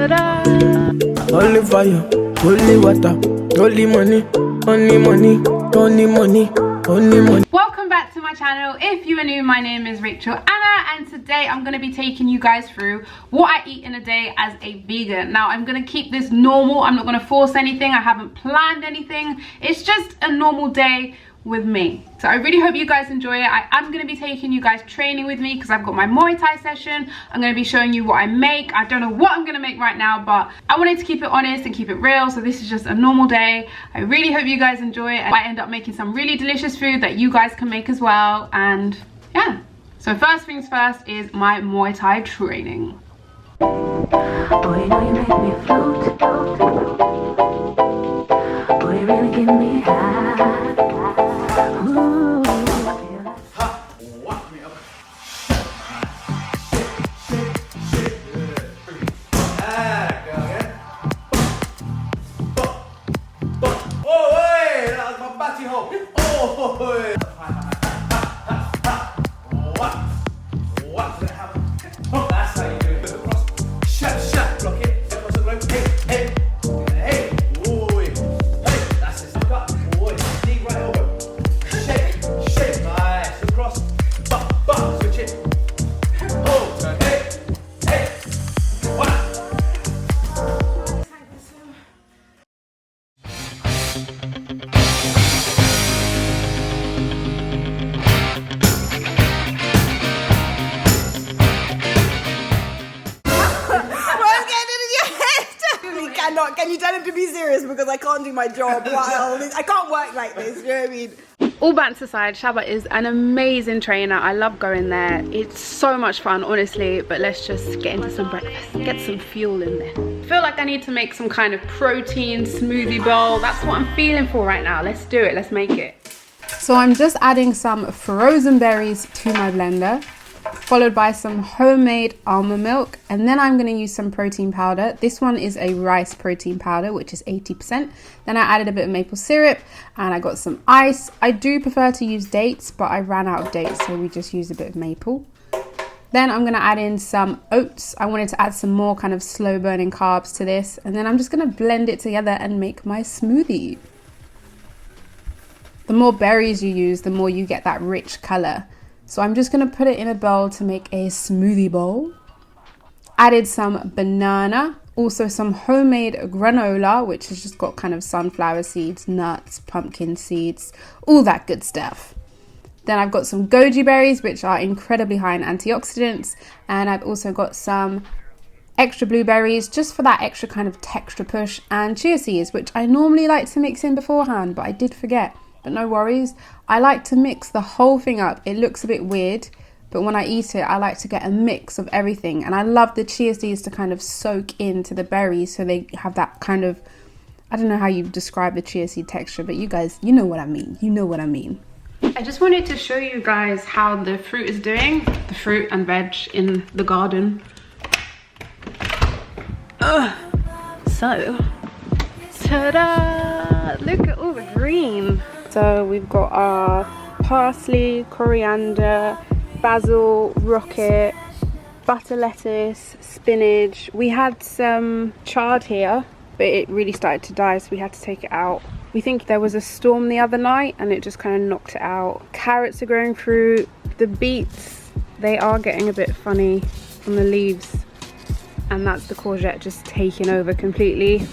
Ta-da! Only fire, only water, only money, only money, only money, only money. Welcome back to my channel. If you are new, my name is Rachel Anna, and today I'm going to be taking you guys through what I eat in a day as a vegan. Now, I'm going to keep this normal. I'm not going to force anything. I haven't planned anything. It's just a normal day with me. So I really hope you guys enjoy it. I am going to be taking you guys training with me because I've got my Muay Thai session. I'm going to be showing you what I make. I don't know what I'm going to make right now, but I wanted to keep it honest and keep it real. So this is just a normal day. I really hope you guys enjoy it. I end up making some really delicious food that you guys can make as well. And yeah, so first things first is my Muay Thai training. Boy, you know you make me float. Boy, you really give me high. Can you tell him to be serious because I can't do my job while I can't work like this, you know what I mean? All banter aside, Shaba is an amazing trainer. I love going there. It's so much fun, honestly, but let's just get into some breakfast, get some fuel in there. I feel like I need to make some kind of protein smoothie bowl. That's what I'm feeling for right now. Let's do it, let's make it. So I'm just adding some frozen berries to my blender, followed by some homemade almond milk, and then I'm going to use some protein powder. This one is a rice protein powder, which is 80%. Then I added a bit of maple syrup and I got some ice. I do prefer to use dates, but I ran out of dates, so we just used a bit of maple. Then I'm going to add in some oats. I wanted to add some more kind of slow burning carbs to this, and then I'm just going to blend it together and make my smoothie. The more berries you use, the more you get that rich color. So I'm just going to put it in a bowl to make a smoothie bowl. Added some banana, also some homemade granola, which has just got kind of sunflower seeds, nuts, pumpkin seeds, all that good stuff. Then I've got some goji berries, which are incredibly high in antioxidants. And I've also got some extra blueberries, just for that extra kind of texture push, and chia seeds, which I normally like to mix in beforehand, but I did forget. But no worries, I like to mix the whole thing up. It looks a bit weird, but when I eat it, I like to get a mix of everything. And I love the chia seeds to kind of soak into the berries, so they have that kind of, I don't know how you describe the chia seed texture, but you guys, you know what I mean. You know what I mean. I just wanted to show you guys how the fruit is doing, the fruit and veg in the garden. So, ta-da! Look at all the green. So we've got our parsley, coriander, basil, rocket, butter lettuce, spinach. We had some chard here, but it really started to die, so we had to take it out. We think there was a storm the other night and it just kind of knocked it out. Carrots are growing through. The beets, they are getting a bit funny on the leaves, and that's the courgette just taking over completely.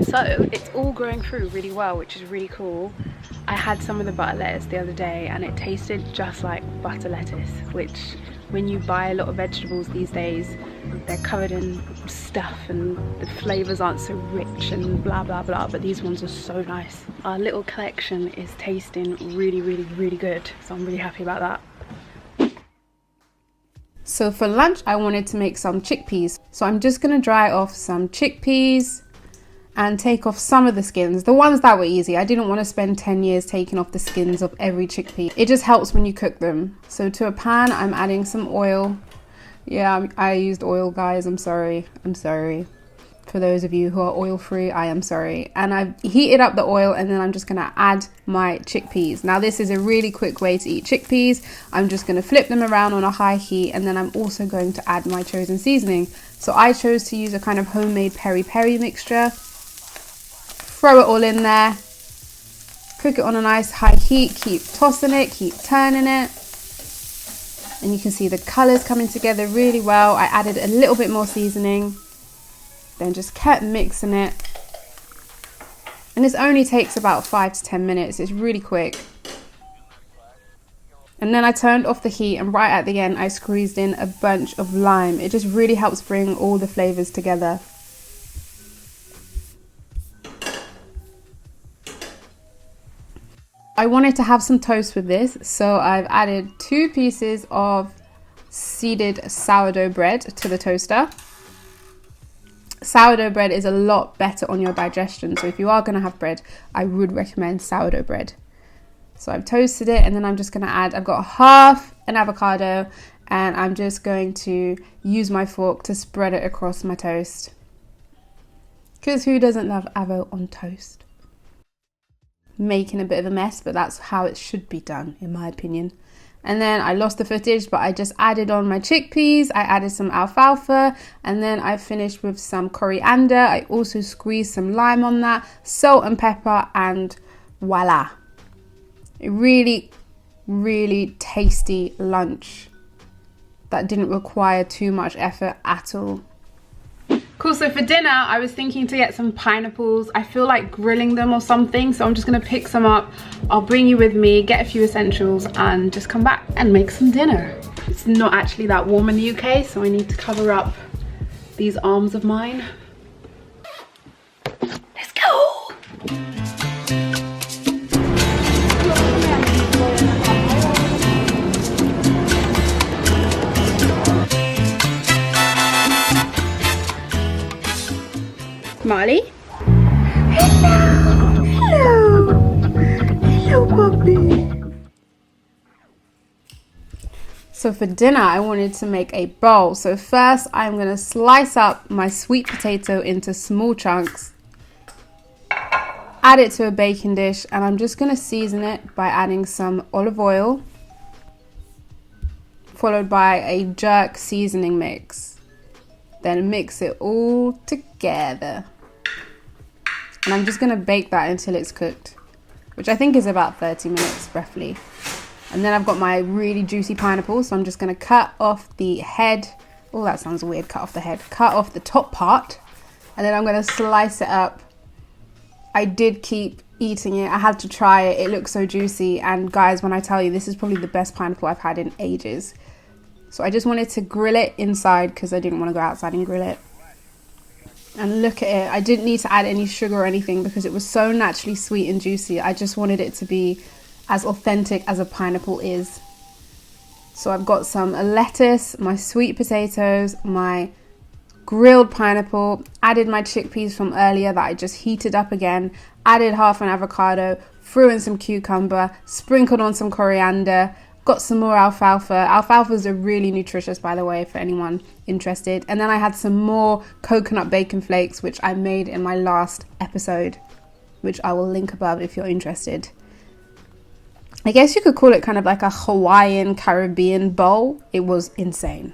So it's all growing through really well, which is really cool. I had some of the butter lettuce the other day and it tasted just like butter lettuce, which when you buy a lot of vegetables these days, they're covered in stuff and the flavors aren't so rich and blah blah blah, but these ones are so nice. Our little collection is tasting really really good, so I'm really happy about that. So for lunch I wanted to make some chickpeas, so I'm just going to dry off some chickpeas and take off some of the skins, the ones that were easy. I didn't want to spend 10 years taking off the skins of every chickpea. It just helps when you cook them. So to a pan I'm adding some oil. Yeah, I used oil, guys, I'm sorry. For For those of you who are oil free, I am sorry. And I've heated up the oil, and then I'm just gonna add my chickpeas. Now this is a really quick way to eat chickpeas. I'm just gonna flip them around on a high heat, and then I'm also going to add my chosen seasoning. So I chose to use a kind of homemade peri-peri mixture. Throw it all in there. Cook it on a nice high heat. Keep tossing it, keep turning it. And you can see the colours coming together really well. I added a little bit more seasoning. Then just kept mixing it, and this only takes about 5 to 10 minutes. It's really quick. And then I turned off the heat, and right at the end I squeezed in a bunch of lime. It just really helps bring all the flavors together. I wanted to have some toast with this, so I've added 2 pieces of seeded sourdough bread to the toaster. Sourdough bread is a lot better on your digestion, so if you are going to have bread, I would recommend sourdough bread. So I've toasted it, and then I'm just going to add, I've got half an avocado, and I'm just going to use my fork to spread it across my toast. Because who doesn't love avo on toast? Making a bit of a mess, but that's how it should be done, in my opinion. And then I lost the footage, but I just added on my chickpeas. I added some alfalfa, and then I finished with some coriander. I also squeezed some lime on that, salt and pepper, and voila. A really, really tasty lunch that didn't require too much effort at all. Cool, so for dinner, I was thinking to get some pineapples. I feel like grilling them or something, so I'm just gonna pick some up. I'll bring you with me, get a few essentials, and just come back and make some dinner. It's not actually that warm in the UK, so I need to cover up these arms of mine. Let's go! Molly? Hello! Hello! Hello, puppy! So for dinner, I wanted to make a bowl. So first, I'm going to slice up my sweet potato into small chunks. Add it to a baking dish, and I'm just going to season it by adding some olive oil, followed by a jerk seasoning mix. Then mix it all together. And I'm just going to bake that until it's cooked, which I think is about 30 minutes roughly. And then I've got my really juicy pineapple, so I'm just going to cut off the head. Oh, that sounds weird, cut off the head. Cut off the top part, and then I'm going to slice it up. I did keep eating it. I had to try it. It looks so juicy. And guys, when I tell you, this is probably the best pineapple I've had in ages. So I just wanted to grill it inside because I didn't want to go outside and grill it. And look at it. I didn't need to add any sugar or anything because it was so naturally sweet and juicy. I just wanted it to be as authentic as a pineapple is. So I've got some lettuce, my sweet potatoes, my grilled pineapple, added my chickpeas from earlier that I just heated up again, added half an avocado, threw in some cucumber, sprinkled on some coriander, got some more alfalfa. Alfalfas are really nutritious, by the way, for anyone interested. And then I had some more coconut bacon flakes, which I made in my last episode, which I will link above if you're interested. I guess you could call it kind of like a Hawaiian Caribbean bowl. It was insane.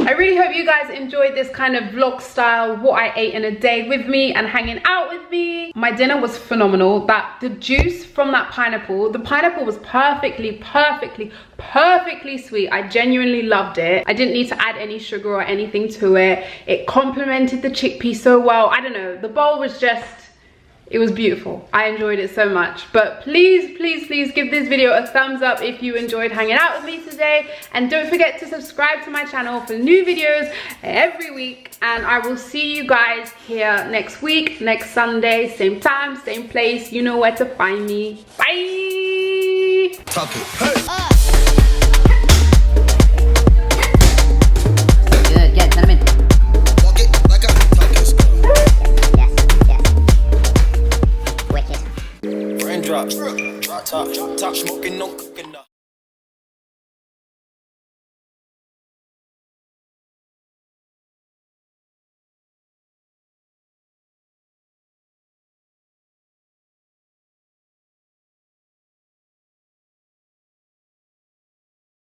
I really hope you guys enjoyed this kind of vlog style, what I ate in a day with me and hanging out with me. My dinner was phenomenal. The juice from that pineapple, the pineapple was perfectly sweet. I genuinely loved it. I didn't need to add any sugar or anything to it. It complemented the chickpea so well. I don't know, the bowl was just, it was beautiful. I enjoyed it so much. But please give this video a thumbs up if you enjoyed hanging out with me today. And don't forget to subscribe to my channel for new videos every week. And I will see you guys here next week, next Sunday, same time, same place. You know where to find me. Bye! Talk it. Hey. Good, get them in. Walk it like I talk it. Yes. Wicked. Raindrops, drop top, smoking no.